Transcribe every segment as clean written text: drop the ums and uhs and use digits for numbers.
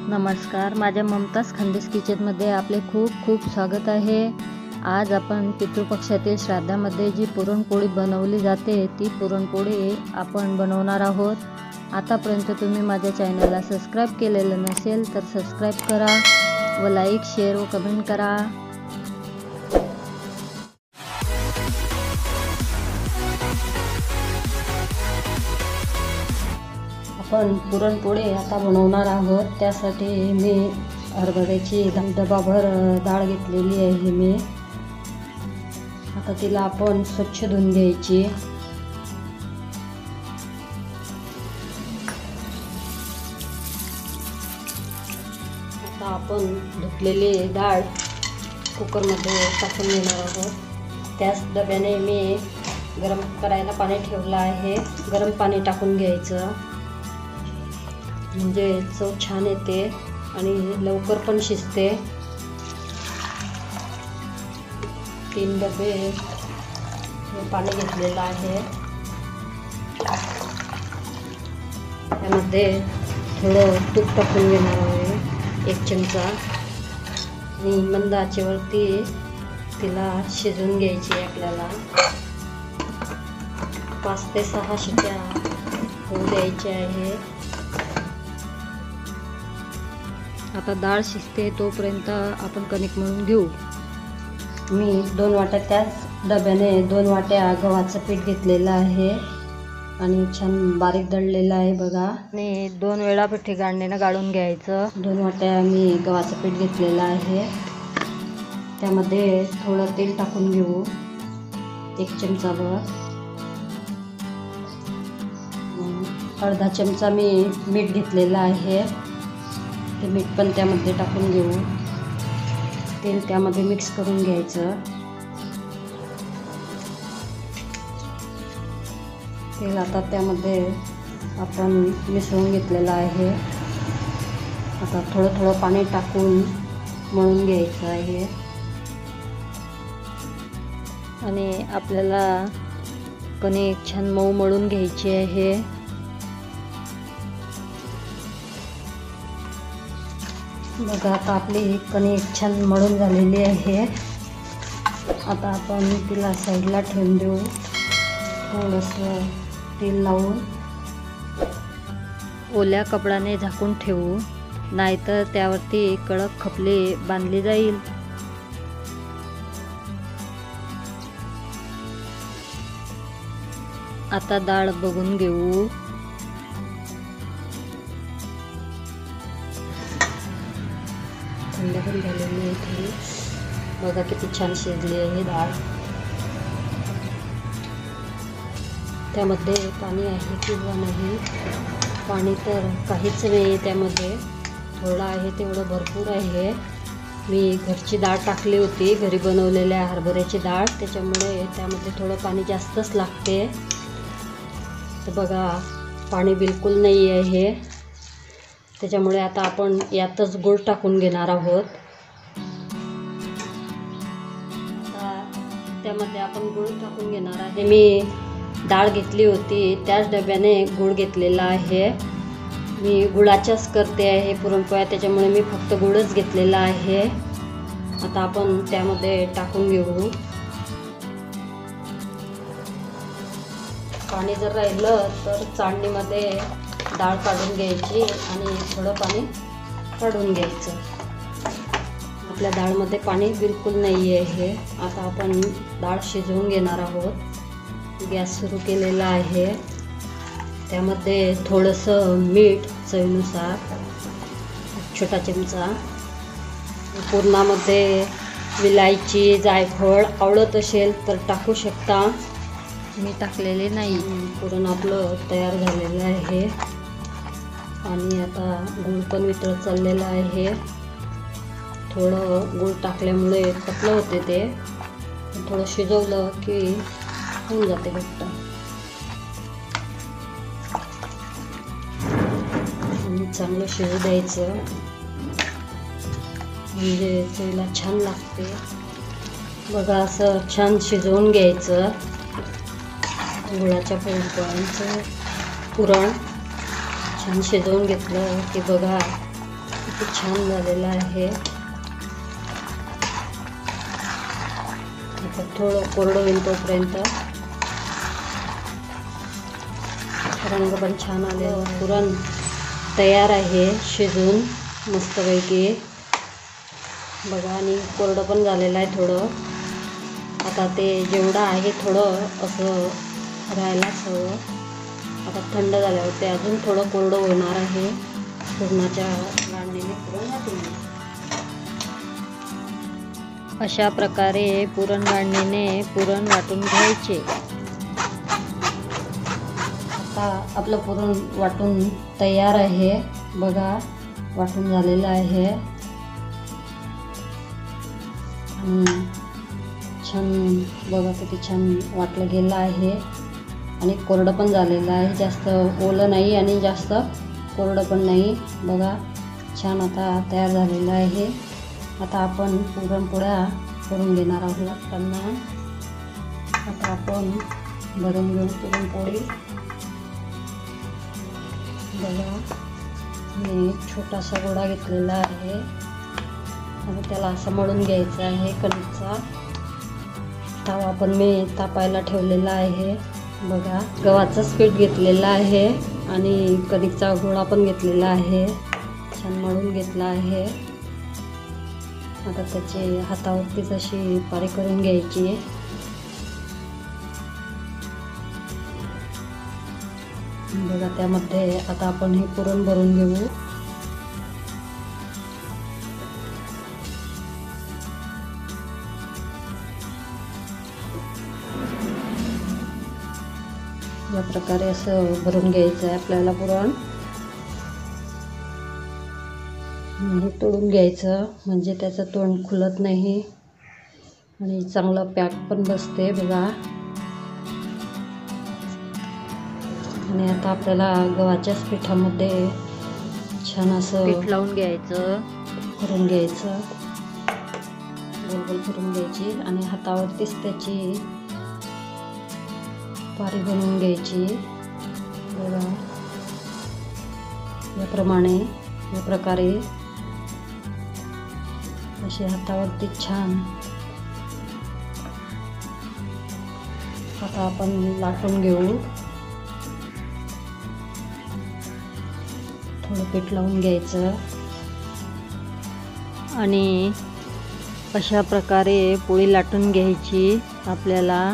नमस्कार, माझ्या ममताज खानदेश किचनमध्ये आपले खूप खूप स्वागत आहे। आज आपण पितृपक्षातील श्राद्धामध्ये जी पुरणपोळी बनवली जाते ती पुरणपोळी आपण बनवणार आहोत। आतापर्यंत तुम्ही माझ्या चॅनलला सबस्क्राइब केलेलं नसेल तर सबस्क्राइब करा व लाईक, शेअर व कमेंट करा। आपण पुरणपोळी आता बनवणार आहोत। त्यासाठी मी हरभऱ्याची डबाभर डाळ घेतलेली आहे मी। आता तिला आपण स्वच्छ धुवून घ्यायची। आता आपण धुतलेली डाळ कुकरमध्ये टाकून घेणार आहोत। त्याच डब्याने मी गरम करायला पाणी ठेवलं आहे। गरम पाणी टाकून घ्यायचं म्हणजे चव छान येते आणि लवकर पण शिजते। 3 डबे पाणी घेतलेलं आहे। त्यामध्ये थोडं तूप टाकून घेणार आहे 1 चमचा आणि मंद आचेवरती तिला शिजवून घ्यायची आपल्याला। 5 ते 6 शिट्ट्या होऊ द्यायच्या आहे। आता डाळ शिजते तोपर्यंत आपण कणिक मळून घेऊ। मी 2 वाट्या त्याच डब्याने 2 वाट्या गव्हाचं पीठ घेतलेलं आहे आणि छान बारीक दळलेलं आहे बघा। आणि 2 वेळा पिठी गाळणीनं गाळून घ्यायचं। 2 वाट्या मी गव्हाचं पीठ घेतलेलं आहे। त्यामध्ये थोडं तेल टाकून घेऊ 1 चमचाभर। अर्धा चमचा मी मीठ घेतलेलं आहे। ते मीठ पण त्यामध्ये टाकून घेऊ। तेल त्यामध्ये मिक्स करून घ्यायचं। तेल आता त्यामध्ये आपण मिसळून घेतलेलं आहे। आता थोडं थोडं पाणी टाकून मळून घ्यायचं आहे आणि आपल्याला कणिक छान मऊ मळून घ्यायची आहे। बघा आता आपली कणिक छान मळून झालेली आहे। आता आपण तिला साईडला ठेवून देऊ। थोडंसं तेल लावून ओल्या कपड्याने झाकून ठेवू, नाहीतर त्यावरती कडक खपली बांधली जाईल। आता डाळ बघून घेऊ। थंड पण झालेली आहे ती। बघा किती छान शिजली आहे डाळ। त्यामध्ये पाणी आहे किंवा नाही, पाणी तर काहीच नाही त्यामध्ये, थोडं आहे तेवढं भरपूर आहे। मी घरची डाळ टाकली होती, घरी बनवलेल्या हरभऱ्याची डाळ, त्याच्यामुळे त्यामध्ये थोडं पाणी जास्तच लागते। तर बघा पाणी बिलकुल नाही आहे, त्याच्यामुळे आता आपण यातच गूळ टाकून घेणार आहोत। त्यामध्ये आपण गूळ टाकून घेणार आहे। मी डाळ घेतली होती त्याच डब्याने गूळ घेतलेला आहे। मी गुळाच्याच करते आहे पुरणपोळ्या, त्याच्यामुळे मी फक्त गूळच घेतलेला आहे। आता आपण त्यामध्ये टाकून घेऊ। पाणी जर राहिलं तर चाळणीमध्ये डाळ काढून घ्यायची आणि थोडं पाणी काढून घ्यायचं। आपल्या डाळमध्ये पाणी बिलकुल नाही आहे। आता आपण डाळ शिजवून घेणार आहोत। गॅस सुरू केलेला आहे। त्यामध्ये थोडंसं मीठ चवीनुसार, 1 छोटा चमचा। पुरणामध्ये विलायची, जायफळ आवडत असेल तर टाकू शकता, मी टाकलेले नाही। पुरण आपलं तयार झालेलं आहे आणि आता गूळ पण वितळत चाललेलं आहे। थोडं गूळ टाकल्यामुळे पतलं होते ते, थोडं शिजवलं की होऊन जाते घट्ट। आणि चांगलं शिजू द्यायचं म्हणजे चवीला छान लागते। बघा असं छान शिजवून घ्यायचं। गुळाच्या पुरणपोळ्यांचं पुरण छान शिजवून घेतलं की बघा किती छान झालेलं आहे। आता थोडं कोरडं होईल तोपर्यंत रंग पण छान आलेला। पुरण तयार आहे शिजून मस्तपैकी बघा, आणि कोरडं पण झालेलं आहे थोडं। आता ते जेवढं आहे थोडं असं राहायलाच हवं। आता थंड झाल्यावर ते अजून थोडं कोरडं होणार आहे। पुरणाच्या गांडीने पुरण वाटून अशा प्रकारे पुरण गांडीने पुरण वाटून घ्यायचे। आता आपलं पुरण वाटून तयार आहे बघा, वाटून झालेलं आहे आणि छान बघा किती छान वाटलं गेलं आहे आणि कोरडं पण झालेलं आहे। जास्त ओलं नाही आणि जास्त कोरडं पण नाही बघा, छान आता तयार झालेलं आहे। आता आपण पुरणपोळ्या करून घेणार आहोत त्यांना। आता आपण भरून घेऊ पुरणपोळी बघा। मी छोटासा गोळा घेतलेला आहे आणि त्याला असं मळून घ्यायचं आहे। कणिकचा तवा पण मी तापायला ठेवलेला आहे बघा। गव्हाचंच पीठ घेतलेलं आहे आणि कणिकचा गोळा पण घेतलेला आहे, छान मळून घेतला आहे। आता त्याची हातावरतीच अशी पारी करून घ्यायची। बघा, त्यामध्ये आता आपण हे पुरण भरून घेऊ। या प्रकारे असं भरून घ्यायचं आहे आपल्याला पुरण। हे तोडून घ्यायचं म्हणजे त्याचं तोंड खुलत नाही आणि चांगलं पॅक पण बसते बघा। आणि आता आपल्याला गव्हाच्याच पिठामध्ये छान असं पीठ लावून घ्यायचं, करून घ्यायचं, गोल गोल करून घ्यायची आणि हातावरतीच त्याची पारी बनवून घ्यायची बघा। याप्रमाणे या प्रकारे अशी हातावरती छान। आता आपण लाटून घेऊ, थोडं पीठ लावून घ्यायचं आणि अशा प्रकारे पोळी लाटून घ्यायची आपल्याला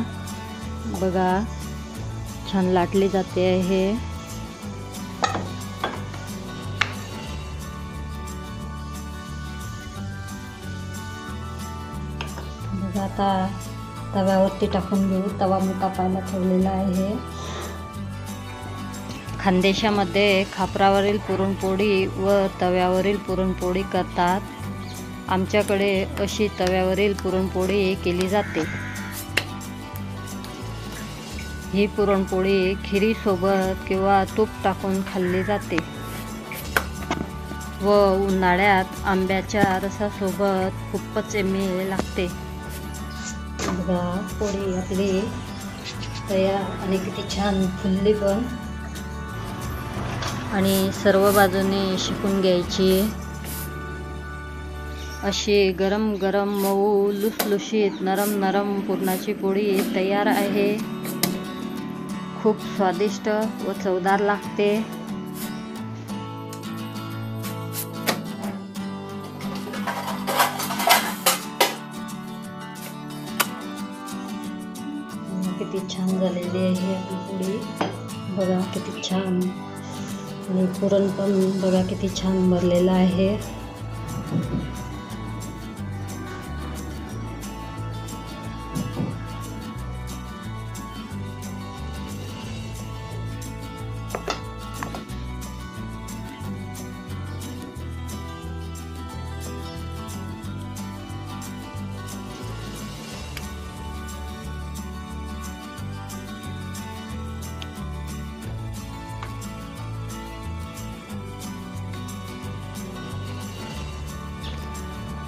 बघा। छान लाटली जाते आहे। बघा, आता तव्यावरती टाकून घेऊ। तवा मी तापायला ठेवलेला आहे। खानदेशामध्ये खापरावरील पुरणपोळी व तव्यावरील पुरणपोळी करतात। आमच्याकडे अशी तव्यावरील पुरणपोळी केली जाते। ही पुरणपोळी खिरीसोबत किंवा तूप टाकून खाल्ली जाते व उन्हाळ्यात आंब्याच्या रसासोबत खूपच यम्मी लागते बघा। पोळी आपली तयार आणि किती छान फुलली पण, आणि सर्व बाजूने शेकून घ्यायची। अशी गरम गरम मऊ लुसलुशीत नरम नरम पुरणाची पोळी तयार आहे। खूप स्वादिष्ट व चवदार लागते। किती छान झालेली आहे आपली पोळी बघा, किती छान। आणि पुरण पण बघा किती छान भरलेलं आहे।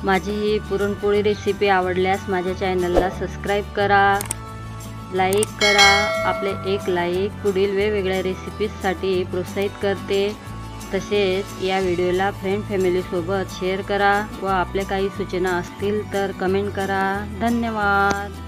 माझी ही पुरणपोळी रेसिपी आवडल्यास माझ्या चॅनलला सबस्क्राईब करा, लाईक करा। आपले एक लाईक पुढील वेगवेगळ्या रेसिपीजसाठी प्रोत्साहित करते। तसेच या व्हिडिओला फ्रेंड फॅमिलीसोबत शेअर करा व आपल्या काही सूचना असतील तर कमेंट करा. धन्यवाद.